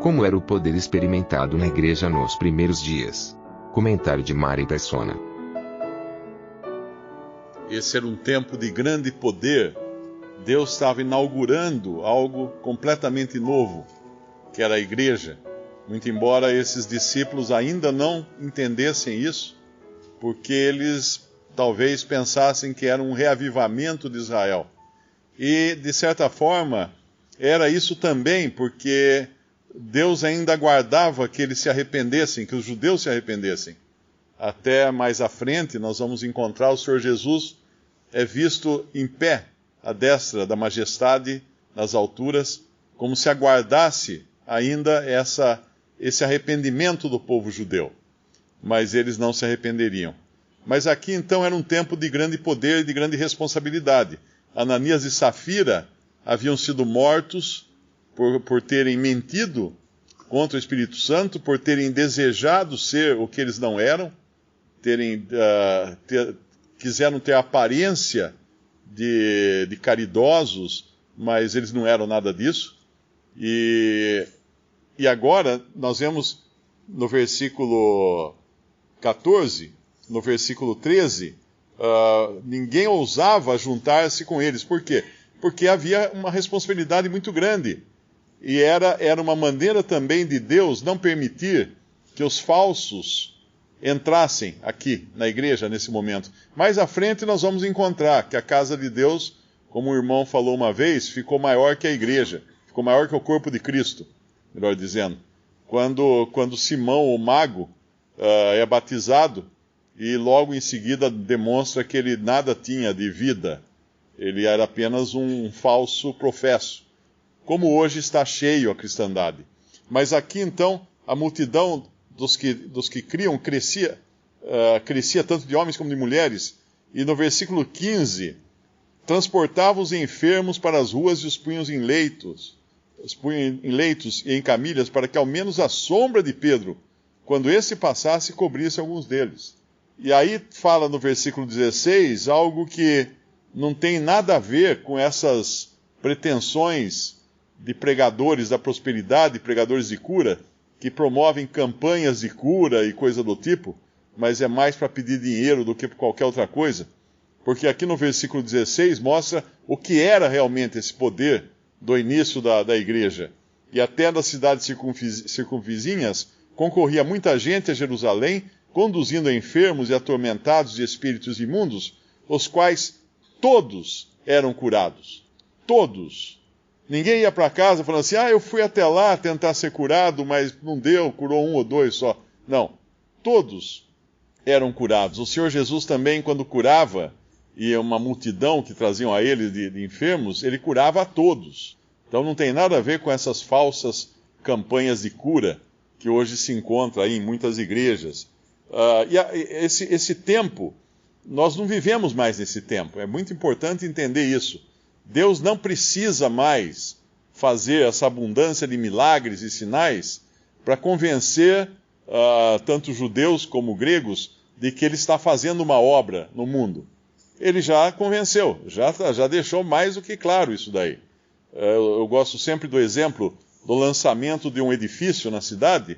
Como era o poder experimentado na igreja nos primeiros dias? Comentário de Mari Persona. Esse era um tempo de grande poder. Deus estava inaugurando algo completamente novo, que era a igreja. Muito embora esses discípulos ainda não entendessem isso, porque eles talvez pensassem que era um reavivamento de Israel. E, de certa forma, era isso também, porque Deus ainda aguardava que eles se arrependessem, que os judeus se arrependessem. Até mais à frente, nós vamos encontrar o Senhor Jesus visto em pé, à destra da majestade, nas alturas, como se aguardasse ainda esse arrependimento do povo judeu. Mas eles não se arrependeriam. Mas aqui então era um tempo de grande poder e de grande responsabilidade. Ananias e Safira haviam sido mortos por terem mentido contra o Espírito Santo, por terem desejado ser o que eles não eram, quiseram ter a aparência de caridosos, mas eles não eram nada disso. E agora nós vemos no versículo 14, no versículo 13, ninguém ousava juntar-se com eles. Por quê? Porque havia uma responsabilidade muito grande. E era uma maneira também de Deus não permitir que os falsos entrassem aqui na igreja nesse momento. Mais à frente nós vamos encontrar que a casa de Deus, como o irmão falou uma vez, ficou maior que a igreja, ficou maior que o corpo de Cristo, melhor dizendo. Quando Simão, o mago, é batizado e logo em seguida demonstra que ele nada tinha de vida, ele era apenas um falso professo. Como hoje está cheio a cristandade. Mas aqui então, a multidão dos que criam crescia tanto de homens como de mulheres, e no versículo 15, transportavam os enfermos para as ruas e os punham em leitos e em camilhas, para que ao menos a sombra de Pedro, quando esse passasse, cobrisse alguns deles. E aí fala no versículo 16 algo que não tem nada a ver com essas pretensões de pregadores da prosperidade, pregadores de cura, que promovem campanhas de cura e coisa do tipo, mas é mais para pedir dinheiro do que por qualquer outra coisa. Porque aqui no versículo 16 mostra o que era realmente esse poder do início da igreja. E até das cidades circunvizinhas concorria muita gente a Jerusalém, conduzindo enfermos e atormentados de espíritos imundos, os quais todos eram curados. Todos. Ninguém ia para casa falando assim, eu fui até lá tentar ser curado, mas não deu, curou um ou dois só. Não, todos eram curados. O Senhor Jesus também, quando curava, e uma multidão que traziam a ele de enfermos, ele curava a todos. Então não tem nada a ver com essas falsas campanhas de cura que hoje se encontra aí em muitas igrejas. Esse tempo, nós não vivemos mais nesse tempo. É muito importante entender isso. Deus não precisa mais fazer essa abundância de milagres e sinais para convencer tanto judeus como gregos de que ele está fazendo uma obra no mundo. Ele já convenceu, já deixou mais do que claro isso daí. Eu gosto sempre do exemplo do lançamento de um edifício na cidade.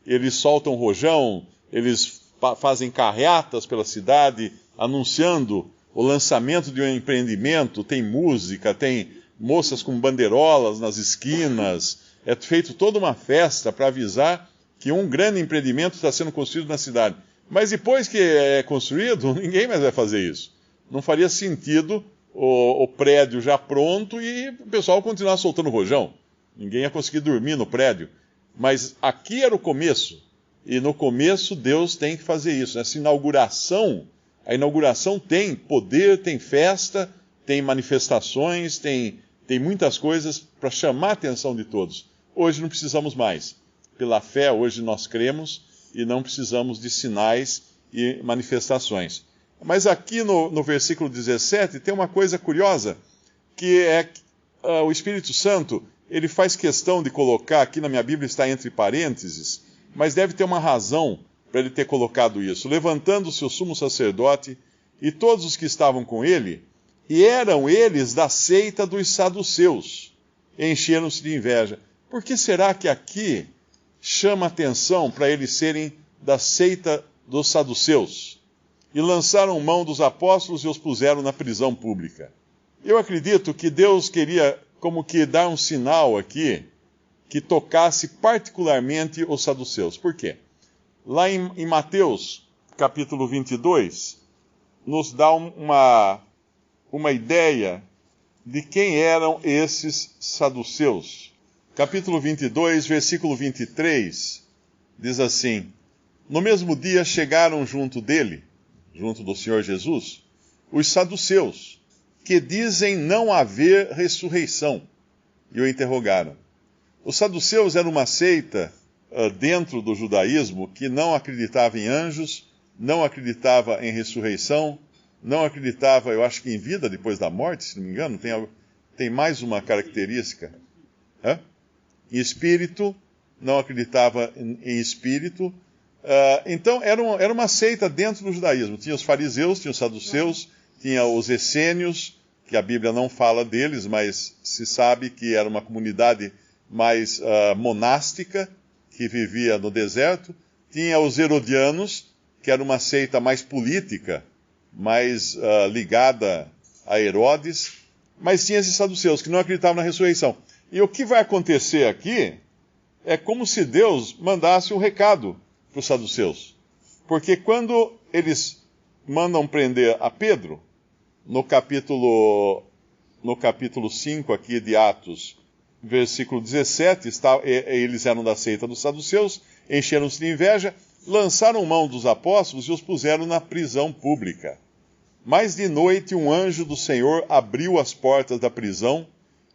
Eles soltam rojão, eles fazem carreatas pela cidade, anunciando o lançamento de um empreendimento, tem música, tem moças com bandeirolas nas esquinas, é feito toda uma festa para avisar que um grande empreendimento está sendo construído na cidade. Mas depois que é construído, ninguém mais vai fazer isso. Não faria sentido o prédio já pronto e o pessoal continuar soltando rojão. Ninguém ia conseguir dormir no prédio. Mas aqui era o começo. E no começo Deus tem que fazer isso. Essa inauguração, a inauguração tem poder, tem festa, tem manifestações, tem muitas coisas para chamar a atenção de todos. Hoje não precisamos mais. Pela fé, hoje nós cremos e não precisamos de sinais e manifestações. Mas aqui no versículo 17 tem uma coisa curiosa, que é o Espírito Santo, ele faz questão de colocar, aqui na minha Bíblia está entre parênteses, mas deve ter uma razão para ele ter colocado isso. Levantando-se o sumo sacerdote e todos os que estavam com ele, e eram eles da seita dos saduceus, encheram-se de inveja. Por que será que aqui chama atenção para eles serem da seita dos saduceus? E lançaram mão dos apóstolos e os puseram na prisão pública. Eu acredito que Deus queria como que dar um sinal aqui que tocasse particularmente os saduceus. Por quê? Lá em Mateus, capítulo 22, nos dá uma ideia de quem eram esses saduceus. Capítulo 22, versículo 23, diz assim: No mesmo dia chegaram junto dele, junto do Senhor Jesus, os saduceus, que dizem não haver ressurreição, e o interrogaram. Os saduceus eram uma seita dentro do judaísmo que não acreditava em anjos, não acreditava em ressurreição, não acreditava, eu acho que em vida depois da morte, se não me engano, tem mais uma característica. Em espírito, não acreditava em espírito. Então, era uma seita dentro do judaísmo. Tinha os fariseus, tinha os saduceus, tinha os essênios, que a Bíblia não fala deles, mas se sabe que era uma comunidade mais monástica, que vivia no deserto. Tinha os herodianos, que era uma seita mais política, mais ligada a Herodes. Mas tinha esses saduceus, que não acreditavam na ressurreição. E o que vai acontecer aqui é como se Deus mandasse um recado para os saduceus. Porque quando eles mandam prender a Pedro, no capítulo 5 aqui de Atos, versículo 17, eles eram da seita dos saduceus, encheram-se de inveja, lançaram mão dos apóstolos e os puseram na prisão pública. Mas de noite um anjo do Senhor abriu as portas da prisão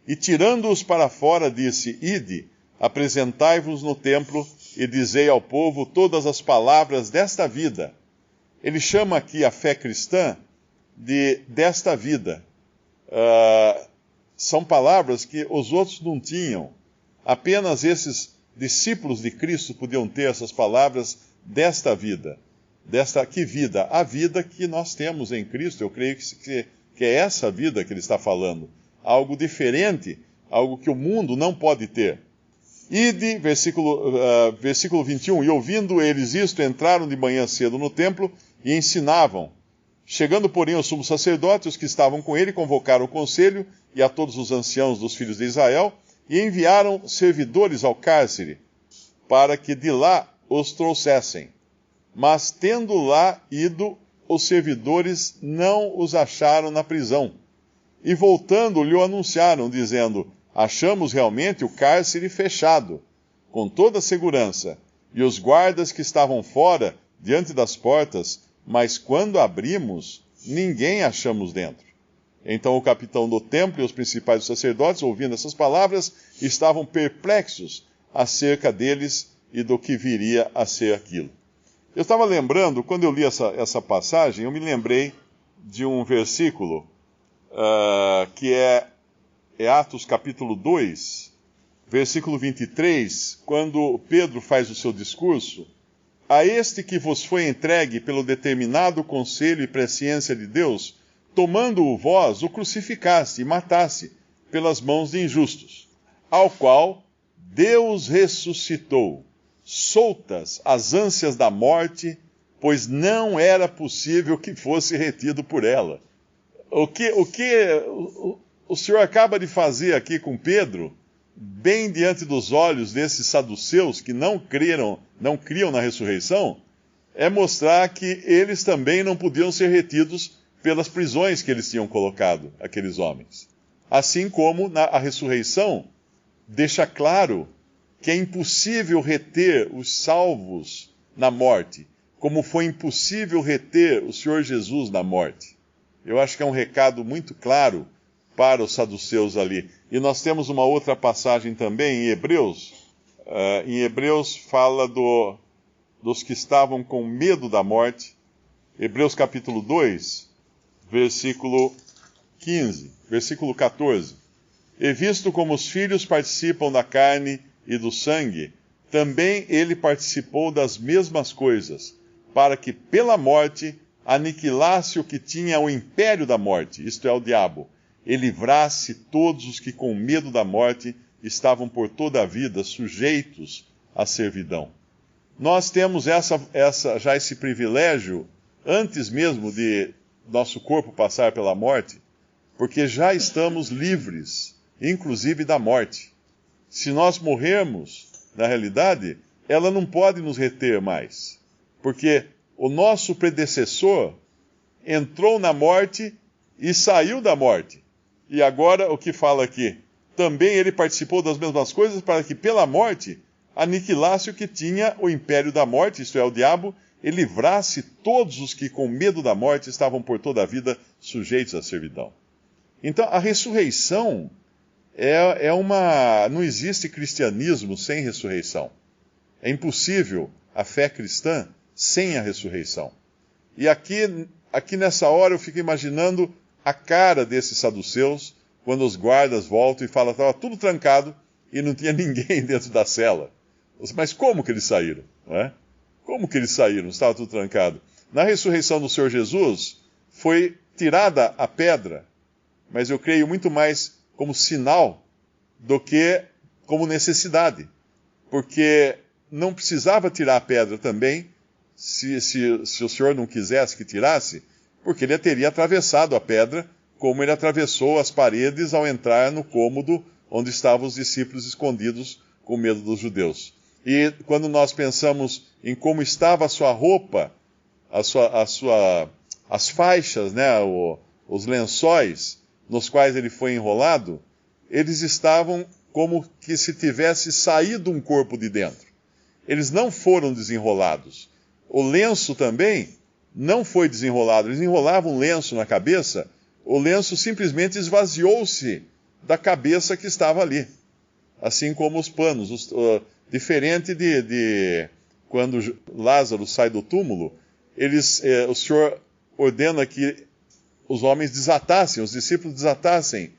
e, tirando-os para fora, disse: Ide, apresentai-vos no templo e dizei ao povo todas as palavras desta vida. Ele chama aqui a fé cristã desta vida. São palavras que os outros não tinham. Apenas esses discípulos de Cristo podiam ter essas palavras desta vida. Que vida? A vida que nós temos em Cristo. Eu creio que é essa vida que ele está falando. Algo diferente, algo que o mundo não pode ter. Ide, versículo 21, e ouvindo eles isto, entraram de manhã cedo no templo e ensinavam. Chegando, porém, ao sumo sacerdote, os que estavam com ele convocaram o conselho e a todos os anciãos dos filhos de Israel e enviaram servidores ao cárcere para que de lá os trouxessem. Mas, tendo lá ido, os servidores não os acharam na prisão. E voltando, lhe anunciaram, dizendo: Achamos realmente o cárcere fechado, com toda a segurança, e os guardas que estavam fora, diante das portas, mas quando abrimos, ninguém achamos dentro. Então o capitão do templo e os principais dos sacerdotes, ouvindo essas palavras, estavam perplexos acerca deles e do que viria a ser aquilo. Eu estava lembrando, quando eu li essa passagem, eu me lembrei de um versículo que é Atos capítulo 2, versículo 23, quando Pedro faz o seu discurso: A este que vos foi entregue pelo determinado conselho e presciência de Deus, tomando-o vós, o crucificaste e mataste pelas mãos de injustos, ao qual Deus ressuscitou, soltas as ânsias da morte, pois não era possível que fosse retido por ela. O que o Senhor acaba de fazer aqui com Pedro, bem diante dos olhos desses saduceus que não criam na ressurreição, é mostrar que eles também não podiam ser retidos pelas prisões que eles tinham colocado, aqueles homens. Assim como a ressurreição deixa claro que é impossível reter os salvos na morte, como foi impossível reter o Senhor Jesus na morte. Eu acho que é um recado muito claro para os saduceus ali. E nós temos uma outra passagem também em Hebreus. Em Hebreus fala dos que estavam com medo da morte. Hebreus capítulo 2, versículo 14. E visto como os filhos participam da carne e do sangue, também ele participou das mesmas coisas, para que pela morte aniquilasse o que tinha o império da morte, isto é, o diabo, e livrasse todos os que com medo da morte estavam por toda a vida sujeitos à servidão. Nós temos já esse privilégio antes mesmo de nosso corpo passar pela morte, porque já estamos livres, inclusive da morte. Se nós morrermos, na realidade, ela não pode nos reter mais, porque o nosso predecessor entrou na morte e saiu da morte. E agora, o que fala aqui? Também ele participou das mesmas coisas para que pela morte aniquilasse o que tinha o império da morte, isto é, o diabo, e livrasse todos os que com medo da morte estavam por toda a vida sujeitos à servidão. Então, a ressurreição não existe cristianismo sem ressurreição. É impossível a fé cristã sem a ressurreição. E aqui nessa hora eu fico imaginando a cara desses saduceus quando os guardas voltam e falam que estava tudo trancado e não tinha ninguém dentro da cela. Mas como que eles saíram? Não é? Como que eles saíram? Estava tudo trancado. Na ressurreição do Senhor Jesus, foi tirada a pedra, mas eu creio muito mais como sinal do que como necessidade. Porque não precisava tirar a pedra também, se o Senhor não quisesse que tirasse, porque ele teria atravessado a pedra, como ele atravessou as paredes ao entrar no cômodo onde estavam os discípulos escondidos com medo dos judeus. E quando nós pensamos em como estava a sua roupa, as faixas, né, os lençóis nos quais ele foi enrolado, eles estavam como que se tivesse saído um corpo de dentro. Eles não foram desenrolados. O lenço também não foi desenrolado. Eles enrolavam um lenço na cabeça, o lenço simplesmente esvaziou-se da cabeça que estava ali. Assim como os panos. Diferente de quando Lázaro sai do túmulo, o Senhor ordena que os homens desatassem, os discípulos desatassem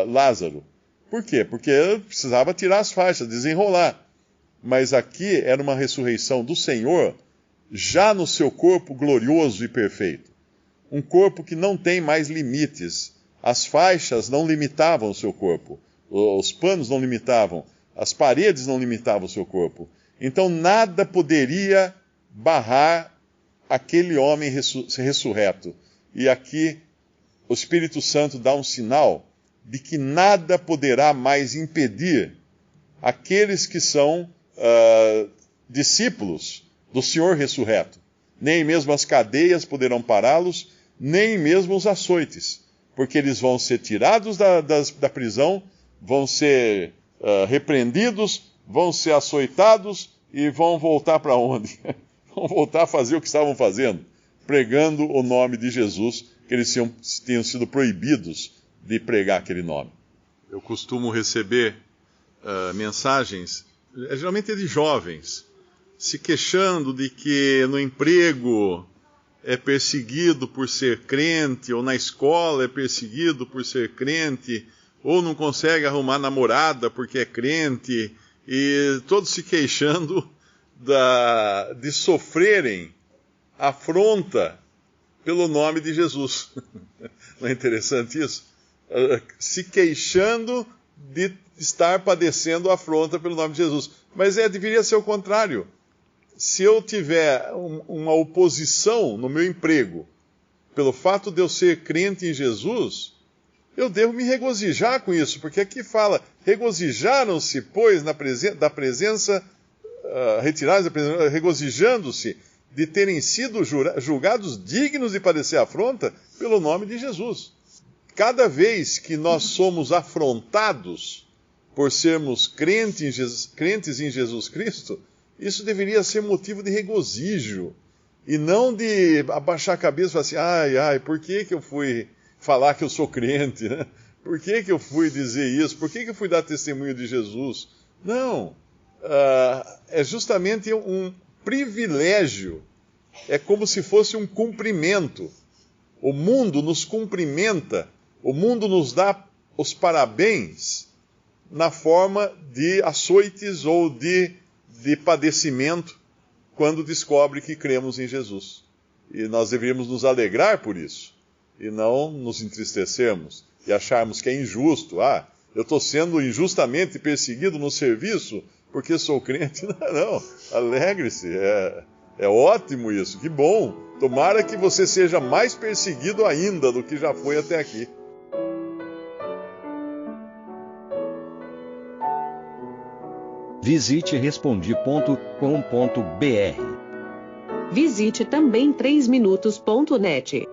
Lázaro. Por quê? Porque precisava tirar as faixas, desenrolar. Mas aqui era uma ressurreição do Senhor, já no seu corpo glorioso e perfeito. Um corpo que não tem mais limites. As faixas não limitavam o seu corpo. Os panos não limitavam. As paredes não limitavam o seu corpo. Então nada poderia barrar aquele homem ressurreto. E aqui o Espírito Santo dá um sinal de que nada poderá mais impedir aqueles que são discípulos do Senhor ressurreto. Nem mesmo as cadeias poderão pará-los, nem mesmo os açoites, porque eles vão ser tirados da prisão, vão ser repreendidos, vão ser açoitados e vão voltar para onde? Vão voltar a fazer o que estavam fazendo, pregando o nome de Jesus, que eles tinham sido proibidos de pregar aquele nome. Eu costumo receber mensagens, geralmente de jovens, se queixando de que no emprego é perseguido por ser crente, ou na escola é perseguido por ser crente, ou não consegue arrumar namorada porque é crente, e todos se queixando de sofrerem afronta pelo nome de Jesus. Não é interessante isso? Se queixando de estar padecendo afronta pelo nome de Jesus. Mas deveria ser o contrário. Se eu tiver uma oposição no meu emprego, pelo fato de eu ser crente em Jesus, eu devo me regozijar com isso, porque aqui fala, regozijaram-se, pois, da presença, retirados da presença, regozijando-se de terem sido julgados dignos de padecer afronta pelo nome de Jesus. Cada vez que nós somos afrontados por sermos crentes em Jesus Cristo, isso deveria ser motivo de regozijo, e não de abaixar a cabeça e falar assim, por que eu fui falar que eu sou crente, né? Por que eu fui dizer isso? Por que eu fui dar testemunho de Jesus? Não, é justamente um privilégio, é como se fosse um cumprimento. O mundo nos cumprimenta, o mundo nos dá os parabéns na forma de açoites ou de padecimento quando descobre que cremos em Jesus. E nós deveríamos nos alegrar por isso, e não nos entristecermos e acharmos que é injusto. eu estou sendo injustamente perseguido no serviço porque sou crente. Não, alegre-se, é ótimo isso, que bom. Tomara que você seja mais perseguido ainda do que já foi até aqui. Visite Respondi.com.br. Visite também 3minutos.net.